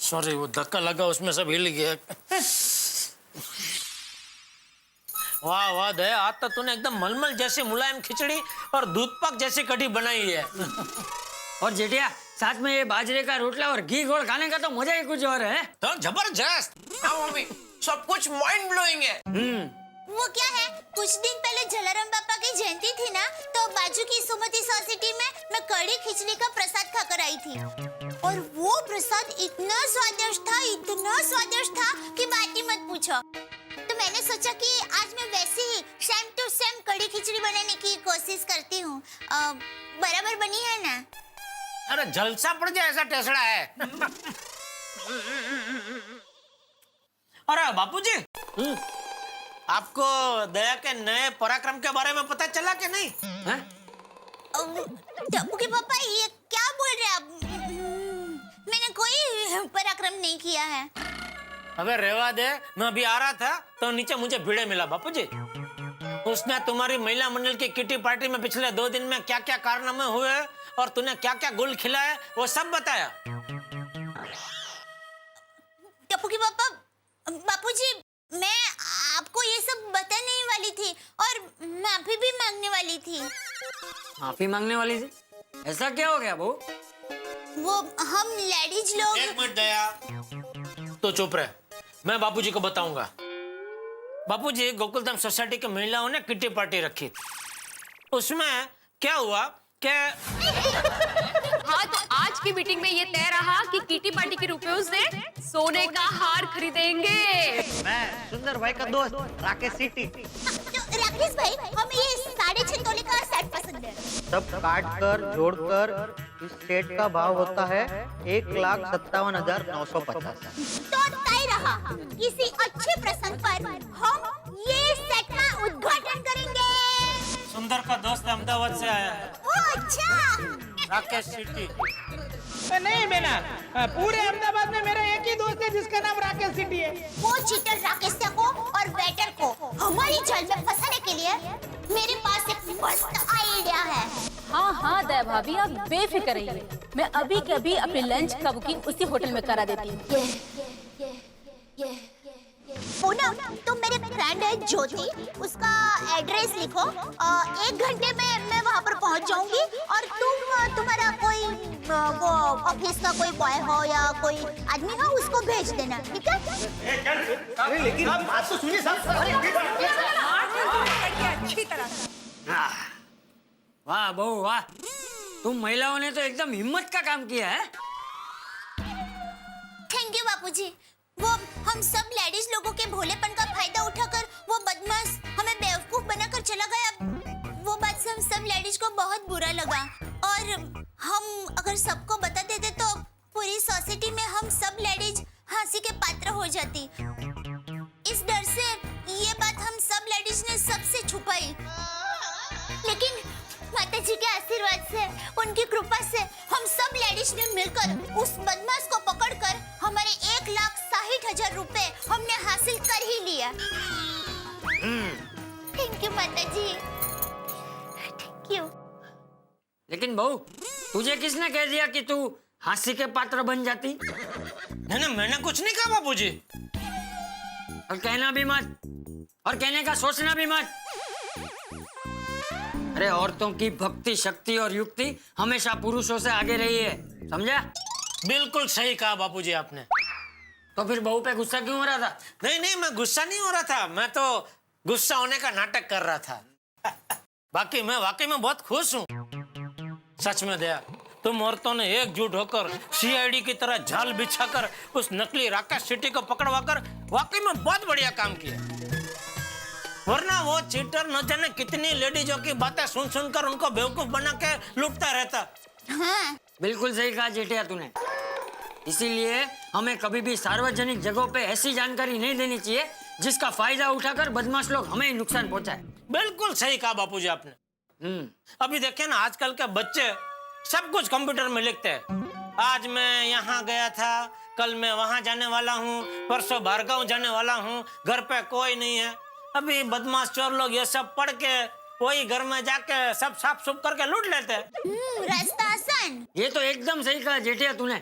Sorry, वो धक्का लगा उसमें सब हिल गया। वाह वाह दया, आज तो तूने एकदम मलमल जैसी मुलायम खिचड़ी और दूध पाक जैसी कढ़ी बनाई है। और जेठिया साथ में ये बाजरे का रोटला और घी घोल खाने का तो मजा ही कुछ और है। तो जबरदस्त। हाँ मम्मी, सब कुछ माइंड ब्लोइंग है। वो क्या है, कुछ दिन पहले जलाराम बापा की जयंती थी ना, तो बाजू की सुमति सोसाइटी में मैं कड़ी खिचड़ी का प्रसाद खाकर आई थी और वो प्रसाद इतना स्वादिष्ट था कि बात ही मत पूछो। तो मैंने सोचा कि आज मैं वैसे ही सेम टू सेम कड़ी खिचड़ी बनाने की कोशिश करती हूँ। बराबर बनी है ना? अरे जलसा पड़ जाए ऐसा टेसड़ा है। अरे बापूजी, आपको दया के नए पराक्रम के बारे में पता चला कि नहीं? टप्पू के पापा, ये क्या बोल रहे हैं आप? मैंने कोई पराक्रम नहीं किया है। अबे रेवा दे, मैं अभी आ रहा था तो नीचे मुझे भिड़े मिला बापूजी। उसने तुम्हारी महिला मंडल की किटी पार्टी में पिछले 2 दिन में क्या क्या कारनामे हुए और तूने क्या क्या गुल खिलाए वो सब बताया। टप्पू के पापा, बापूजी, मैं आपको ये सब बताने वाली थी और माफी भी मांगने वाली थी। माफी मांगने वाली थी? ऐसा क्या हो गया बहू? वो हम लेडीज लोग। एक मिनट दया, तो चुप रहे, मैं बापूजी को बताऊंगा। बापूजी, गोकुलधाम सोसाइटी की महिलाओं ने किटी पार्टी रखी। उसमें क्या हुआ कि हाँ, तो आज की मीटिंग में ये तय रहा कि किटी पार्टी के रूप में उसे सोने का हार खरीदेंगे। मैं सुंदर भाई का दोस्त राकेश सिटी। तो राकेश भाई, हमें ये 6.5 तोले का सेट पसंद है। सब काट कर जोड़कर इस सेट का भाव होता है 1,57,950। तो तय रहा, किसी अच्छे प्रसंग पर हम ये सेट का उद्घाटन करेंगे। सुंदर का दोस्त अहमदाबाद से आया है, ओ अच्छा। राकेश सिटी। नहीं बेना, पूरे अहमदाबाद में मेरा एक ही दोस्त है जिसका नाम राकेश सिटी है। वो चीटर राकेश को और वेटर को हमारी जाल में फंसाने के लिए मेरे पास एक मस्त आइडिया है। हाँ हाँ दया भाभी, आप बेफिक्र रहिए। मैं अभी के अभी अपनी लंच का बुकिंग उसी होटल में करा देती हूँ। पूनम, तुम मेरे फ्रेंड है ज्योति, उसका एड्रेस लिखो। 1 घंटे में मैं वहाँ पर पहुँच जाऊंगी और तुम्हारा कोई वो ऑफिस का कोई बॉय हो या कोई आदमी हो, उसको भेज देना, ठीक है? लेकिन बात तो सुनिए अच्छी तरह। वाह बहू वाह, तुम महिलाओं ने तो एकदम हिम्मत का काम किया है। थैंक यू बापूजी। वो हम सब लेडीज लोगों के भोलेपन का फायदा उठाकर वो बदमाश हमें बेवकूफ बनाकर चला गया। वो बात से हम सब लेडीज को बहुत बुरा लगा और हम अगर सबको बता देते तो पूरी सोसाइटी में हम सब लेडीज हंसी के पात्र हो जाती। इस डर से ये बात हम सब लेडीज ने सबसे छुपाई, लेकिन माताजी के आशीर्वाद से, उनकी कृपा से हम सब लेडीज ने मिलकर उस बदमाश को पकड़कर हमारे 1,60,000 रुपए हमने हासिल कर ही लिया। थैंक यू माताजी, थैंक यू। लेकिन बहू, तुझे किसने कह दिया कि तू हंसी के पात्र बन जाती? नहीं, मैंने कुछ नहीं कहा बापूजी। और कहना भी मत, और कहने का सोचना भी मत। अरे औरतों की भक्ति, शक्ति और युक्ति हमेशा पुरुषों से आगे रही है, समझा? बिल्कुल सही कहा बापूजी आपने। तो फिर बहू पे गुस्सा क्यों हो रहा था? नहीं, मैं गुस्सा नहीं हो रहा था, मैं तो गुस्सा होने का नाटक कर रहा था। बाकी मैं वाकई में बहुत खुश हूँ। सच में दया, तुम औरतों ने एकजुट होकर सीआईडी की तरह जाल बिछाकर उस नकली राकेश सिटी को पकड़वाकर वाकई में बहुत बढ़िया काम किया। वरना वो चीटर न जाने कितनी लेडीजों की बातें सुन सुनकर उनको बेवकूफ बना के लूटता रहता। हाँ। बिल्कुल सही कहा जेठिया तूने। इसीलिए हमें कभी भी सार्वजनिक जगहों पे ऐसी जानकारी नहीं देनी चाहिए जिसका फायदा उठाकर बदमाश लोग हमें ही नुकसान पहुंचाए। बिल्कुल सही कहा बापूजी आपने। अभी देखिए ना, आजकल के बच्चे सब कुछ कंप्यूटर में लिखते हैं। आज मैं यहाँ गया था, कल मैं वहाँ जाने वाला हूँ, परसों बाहरगांव जाने वाला हूँ, घर पे कोई नहीं है। अभी बदमाश चोर लोग ये सब पढ़ के वही घर में जाके सब साफ सुफ करके लूट लेते हैं। रास्ता आसान। ये तो एकदम सही कहा जेठिया तूने।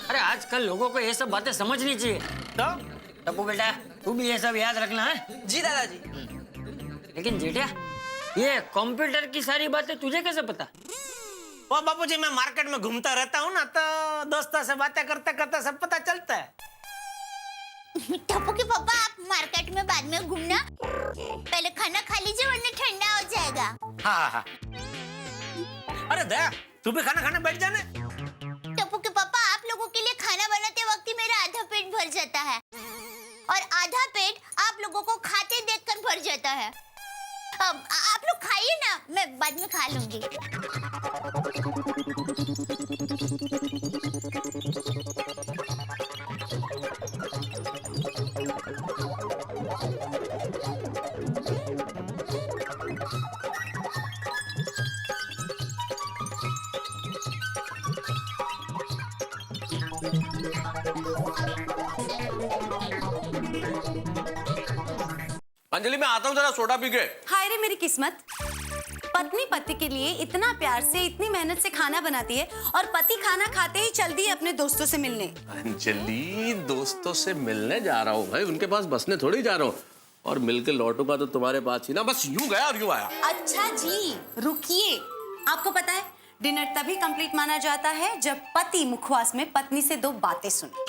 अरे आजकल लोगों को ये सब बातें समझनी चाहिए। तो टप्पू बेटा, तू भी ये सब याद रखना है। जी दादाजी। लेकिन जेठिया, ये कंप्यूटर की सारी बातें तुझे कैसे पता? वो बापूजी, मैं मार्केट में घूमता रहता हूँ ना, तो दोस्तों से बातें करते करते सब पता चलता है। टप्पू के पापा, आप मार्केट में बाद में घूमना, पहले खाना खा लीजिए वरना ठंडा हो जाएगा। हाँ हाँ। अरे दया, तू भी खाना खाने बैठ जाने। टप्पू के पापा, आप लोगों के लिए खाना बनाते वक्त ही मेरा आधा पेट भर जाता है और आधा पेट आप लोगों को खाते देखकर भर जाता है। अब आप लोग खाइए ना, मैं बाद में खा लूंगी। अंजलि, मैं आता हूँ जरा सोडा पी के। हाय रे मेरी किस्मत, पत्नी पति के लिए इतना प्यार से इतनी मेहनत से खाना बनाती है और पति खाना खाते ही चल दी है अपने दोस्तों से मिलने। अंजलि, दोस्तों से मिलने जा रहा हूँ भाई, उनके पास बसने थोड़ी जा रहा हूँ। और मिलके लौटूंगा तो तुम्हारे पास ही ना, बस यूं गया और यूं आया। अच्छा जी, रुकिए। आपको पता है डिनर तभी कंप्लीट माना जाता है जब पति मुखवास में पत्नी से 2 बातें सुने।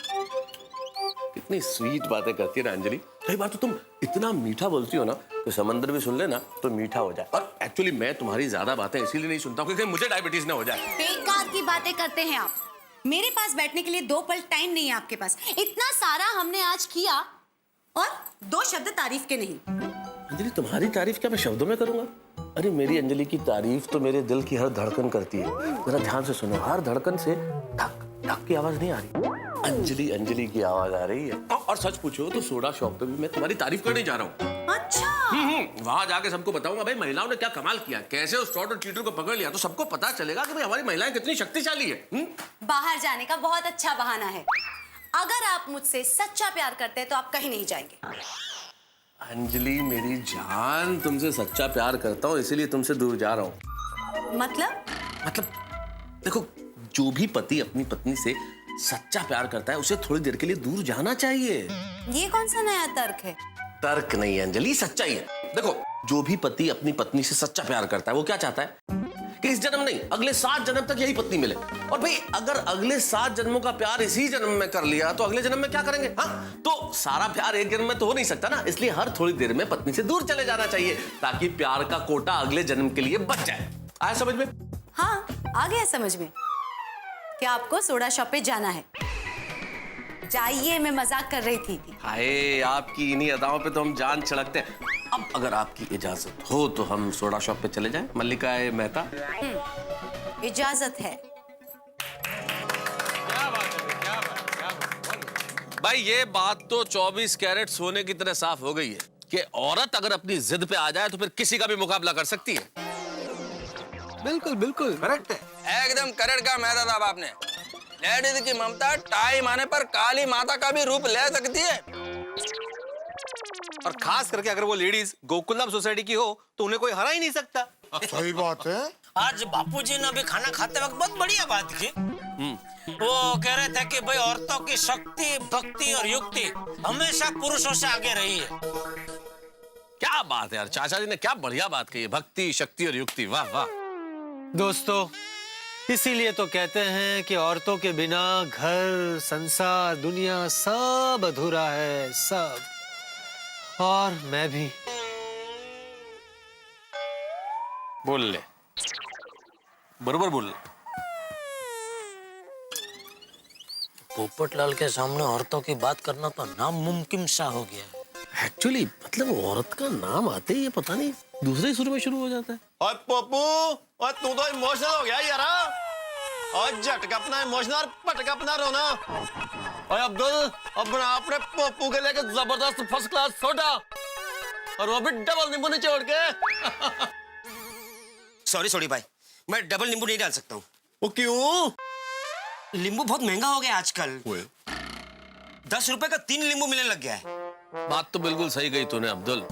कितनी स्वीट बातें करती है ना अंजलि। कई बार तो तुम इतना मीठा बोलती हो ना कि समंदर भी सुन लेना तो मीठा हो जाए। और एक्चुअली मैं तुम्हारी ज्यादा बातें इसीलिए नहीं सुनता हूँ क्योंकि मुझे डायबिटीज ना हो जाए। बेकार की बातें करते हैं आप। मेरे पास बैठने के लिए 2 पल टाइम नहीं है आपके पास। इतना सारा हमने आज किया और 2 शब्द तारीफ के नहीं। अंजलि, तुम्हारी तारीफ क्या मैं शब्दों में करूंगा? अरे मेरी अंजलि की तारीफ तो मेरे दिल की हर धड़कन करती है। जरा ध्यान से सुनो, हर धड़कन से धक धक की आवाज नहीं आ रही, अंजलि अंजलि की आवाज आ रही है। और सच पूछो तो सोडा शॉप पे भी मैं तुम्हारी तारीफ करने जा रहा हूँ। अच्छा। वहां जाके सबको बताऊंगा भाई महिलाओं ने क्या कमाल किया, कैसे उस फ्रॉड और चीटर को पकड़ लिया, तो सबको पता चलेगा कि भाई हमारी महिलाएं कितनी शक्तिशाली है। बाहर जाने का बहुत अच्छा बहाना है। अगर आप मुझसे सच्चा प्यार करते हैं तो आप कहीं नहीं जाएंगे। अंजलि मेरी जान, तुमसे सच्चा प्यार करता हूँ इसीलिए तुमसे दूर जा रहा हूँ। मतलब देखो, जो भी पति अपनी पत्नी से सच्चा प्यार करता है उसे थोड़ी देर के लिए दूर जाना चाहिए। ये कौन सा नया तर्क है? तर्क नहीं अंजलि, सच्चाई है। देखो, जो भी पति अपनी पत्नी से सच्चा प्यार करता है वो क्या चाहता है कि इस जन्म नहीं अगले 7 जन्म तक यही पत्नी मिले। और भाई अगर अगले 7 जन्मों का प्यार इसी जन्म में कर लिया तो अगले जन्म में क्या करेंगे? हाँ, तो सारा प्यार एक जन्म में तो हो नहीं सकता ना, इसलिए हर थोड़ी देर में पत्नी से दूर चले जाना चाहिए ताकि प्यार का कोटा अगले जन्म के लिए बच जाए। आया समझ में? हाँ, आ गया समझ में। क्या आपको सोडा शॉप पे जाना है? जाइए, मैं मजाक कर रही थी। हाय, आपकी इन्हीं अदाओं पे तो हम जान छिड़कते हैं। अब अगर आपकी इजाजत हो तो हम सोडा शॉप पे चले जाएं, मल्लिका मेहता। इजाजत है। भाई ये बात तो 24 कैरेट सोने की तरह साफ हो गई है कि औरत अगर अपनी जिद पे आ जाए तो फिर किसी का भी मुकाबला कर सकती है। बिल्कुल बिल्कुल करेक्ट है, एकदम करेक्ट कहा मेहता साहब आपने। लेडीज की ममता टाइम आने पर काली माता का भी रूप ले सकती है। और खास करके अगर वो लेडीज गोकुलम सोसाइटी की हो तो उन्हें कोई हरा ही नहीं सकता। सही बात है। आज बापूजी ने भी खाना खाते वक्त बहुत बढ़िया बात की। वो कह रहे थे कि भाई औरतों की शक्ति, भक्ति और युक्ति हमेशा पुरुषों से आगे रही है। क्या बात है यार, चाचा जी ने क्या बढ़िया बात कही है, भक्ति, शक्ति और युक्ति। वाह वाह। दोस्तों, इसीलिए तो कहते हैं कि औरतों के बिना घर, संसार, दुनिया सब अधूरा है, सब। और मैं भी। बोल ले, बरोबर बोल ले। पोपटलाल के सामने औरतों की बात करना तो नामुमकिन सा हो गया। एक्चुअली मतलब औरत का नाम आते ही ये पता नहीं दूसरे सुर में शुरू हो जाता है। और पप्पू, और तू तो इमोशनल हो गया यार। और झटका अपना इमोशनल, पटका अपना रोना। और अब्दुल, अपना अपने पप्पू के लेके जबरदस्त फर्स्ट क्लास सोडा, और वो भी डबल नींबू निचोड़ के। सॉरी भाई, मैं डबल नींबू नहीं डाल सकता हूँ। वो क्यों? नींबू बहुत महंगा हो गया आजकल। 10 रुपए का 3 नींबू मिलने लग गया है। बात तो बिल्कुल सही कही तूने अब्दुल।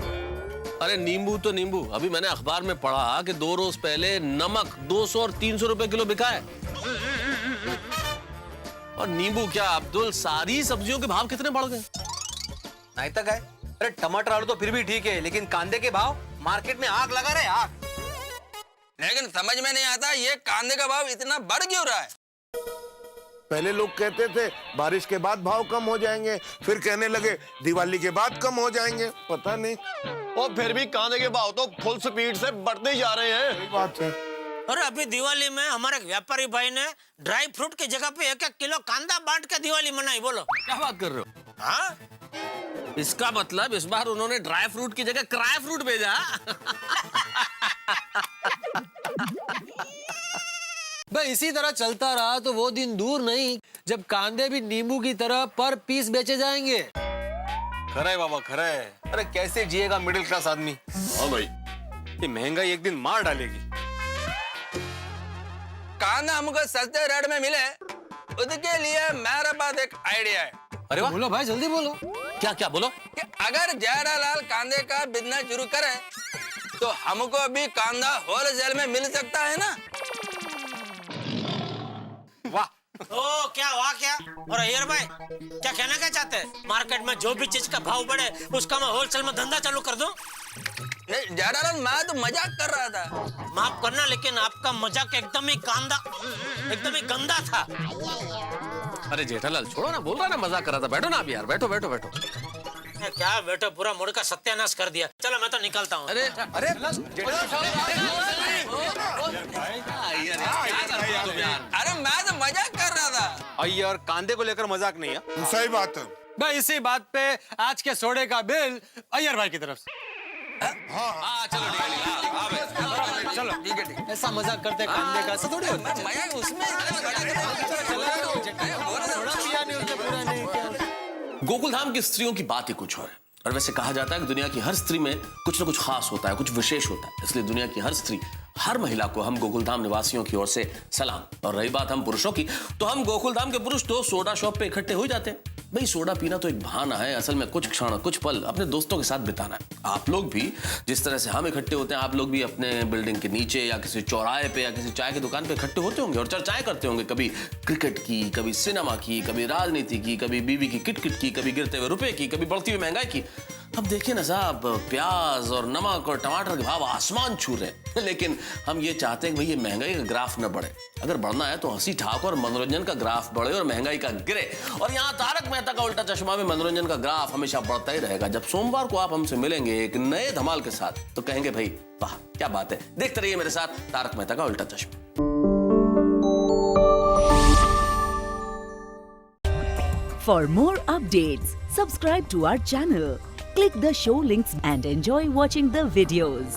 अरे नींबू तो नींबू, अभी मैंने अखबार में पढ़ा कि 2 रोज पहले नमक 200 और 300 रुपए किलो बिका है। और नींबू क्या अब्दुल, सारी सब्जियों के भाव कितने बढ़ गए? नहीं तक है। अरे टमाटर आलू तो फिर भी ठीक है, लेकिन कांदे के भाव मार्केट में आग लगा रहे, आग। लेकिन समझ में नहीं आता ये कांदे का भाव इतना बढ़ क्यों रहा है। पहले लोग कहते थे बारिश के बाद भाव कम हो जाएंगे, फिर कहने लगे दिवाली के बाद कम हो जाएंगे, पता नहीं। और फिर भी कांदे के भाव तो फुल स्पीड से बढ़ते ही जा रहे हैं। सही बात है। और अभी दिवाली में हमारे व्यापारी भाई ने ड्राई फ्रूट की जगह पे 1-1 किलो कांदा बांट के दिवाली मनाई। बोलो क्या बात कर रहे हो? हाँ, इसका मतलब इस बार उन्होंने ड्राई फ्रूट की जगह क्राई फ्रूट भेजा। भाई इसी तरह चलता रहा तो वो दिन दूर नहीं जब कांदे भी नींबू की तरह पर पीस बेचे जाएंगे। खरा है बाबा, खरा है। अरे कैसे जिएगा मिडिल क्लास आदमी। हाँ भाई, ये महंगाई एक दिन मार डालेगी। कांदा हमको सस्ते रेट में मिले, उसके लिए मेरे पास एक आइडिया है। अरे वाह, बोलो भाई, जल्दी बोलो। क्या क्या बोलो? कि अगर जेठालाल कांदे का बिजनेस शुरू करे तो हमको भी कांदा होलसेल में मिल सकता है ना। वाह। ओ क्या वाह क्या। और अय्यर भाई क्या कहना क्या चाहते हैं? मार्केट में जो भी चीज का भाव बढ़े उसका मैं होलसेल में धंधा चालू कर दूं? नहीं जेठालाल, मैं तो मजाक कर रहा था। माफ करना, लेकिन आपका मजाक एकदम ही गंदा था। अरे जेठालाल छोड़ो ना, बोल रहा ना मजाक कर रहा था। बैठो ना आप यार, बैठो बैठो बैठो। क्या बैठो, पूरा मूड का सत्यानाश कर दिया। चलो मैं तो निकलता हूँ। अरे अरे अरे मैं तो मजाक कर रहा था। अय्यर, कांदे को लेकर मजाक नहीं है। सही बात है भाई। इसी बात पे आज के सोडे का बिल अय्यर भाई की तरफ से। हाँ चलो चलो ठीक है। ऐसा मजाक करते कांदे का, ऐसा थोड़ी होता है। मजाक उसमें गोकुल धाम की स्त्रियों की बात ही कुछ और है। और वैसे कहा जाता है कि दुनिया की हर स्त्री में कुछ ना कुछ खास होता है, कुछ विशेष होता है। इसलिए दुनिया की हर स्त्री, हर महिला को हम गोकुल धाम निवासियों की ओर से सलाम। और रही बात हम पुरुषों की, तो हम गोकुल धाम के पुरुष तो सोडा शॉप पे इकट्ठे हो जाते हैं। भाई सोडा पीना तो एक बहाना है, असल में कुछ क्षण, कुछ पल अपने दोस्तों के साथ बिताना है। आप लोग भी जिस तरह से हम इकट्ठे होते हैं, आप लोग भी अपने बिल्डिंग के नीचे या किसी चौराहे पे या किसी चाय की दुकान पे इकट्ठे होते होंगे और चर्चाएं करते होंगे, कभी क्रिकेट की, कभी सिनेमा की, कभी राजनीति की, कभी बीवी की किटकिट की, कभी गिरते हुए रुपए की, कभी बढ़ती हुई महंगाई की। अब देखिए ना साहब, प्याज और नमक और टमाटर के भाव आसमान छू रहे हैं। लेकिन हम ये चाहते हैं कि भाई ये महंगाई का ग्राफ न बढ़े। अगर बढ़ना है तो हंसी ठाकुर और मनोरंजन का ग्राफ बढ़े और महंगाई का गिरे। और यहाँ तारक मेहता का उल्टा चश्मा में मनोरंजन का ग्राफ हमेशा बढ़ता ही रहेगा। जब सोमवार को आप हमसे मिलेंगे एक नए धमाल के साथ, तो कहेंगे भाई वाह क्या बात है। देखते रहिए मेरे साथ तारक मेहता का उल्टा चश्मा। For more updates, subscribe to our channel, click the show links and enjoy watching the videos.